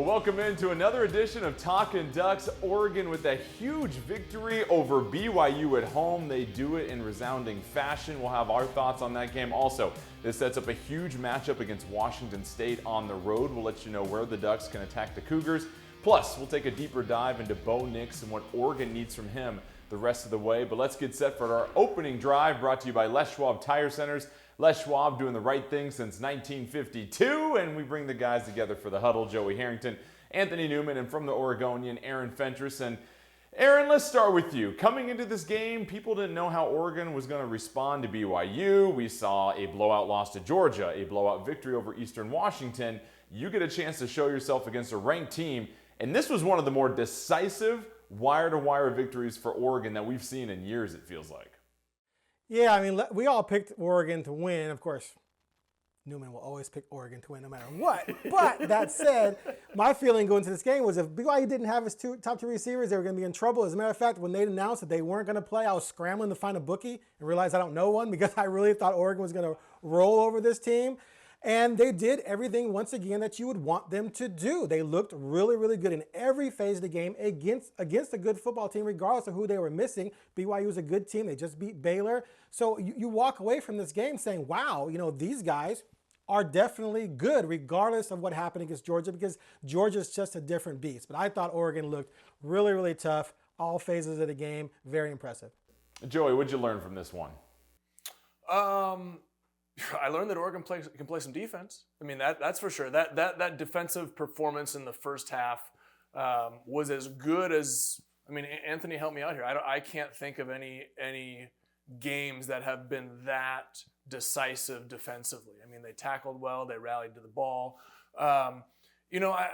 Well, welcome into another edition of Talkin Ducks. Oregon with a huge victory over BYU at home. They do it in resounding fashion. We'll have our thoughts on that game. Also, this sets up a huge matchup against Washington State on the road. We'll let you know where the Ducks can attack the Cougars. Plus, we'll take a deeper dive into Bo Nix and what Oregon needs from him the rest of the way. But let's get set for our opening drive, brought to you by Les Schwab Tire Centers. Les Schwab doing the right thing since 1952, and we bring the guys together for the huddle. Joey Harrington, Anthony Newman, and from the Oregonian, Aaron Fentress. And Aaron, let's start with you. Coming into this game, people didn't know how Oregon was going to respond to BYU. We saw a blowout loss to Georgia, a blowout victory over Eastern Washington. You get a chance to show yourself against a ranked team, and this was one of the more decisive wire-to-wire victories for Oregon that we've seen in years, it feels like. Yeah, I mean, we all picked Oregon to win. Of course, Newman will always pick Oregon to win no matter what. But that said, my feeling going into this game was if BYU didn't have his top two receivers, they were going to be in trouble. As a matter of fact, when they announced that they weren't going to play, I was scrambling to find a bookie and realized I don't know one because I really thought Oregon was going to roll over this team. And they did everything, once again, that you would want them to do. They looked really, really good in every phase of the game against a good football team, regardless of who they were missing. BYU was a good team. They just beat Baylor. So you walk away from this game saying, wow, these guys are definitely good, regardless of what happened against Georgia, because Georgia's just a different beast. But I thought Oregon looked really, really tough, all phases of the game. Very impressive. Joey, what'd you learn from this one? I learned that Oregon can play some defense. I mean, that's for sure. That defensive performance in the first half was as good as. I mean, Anthony, help me out here. I can't think of any games that have been that decisive defensively. I mean, they tackled well. They rallied to the ball. I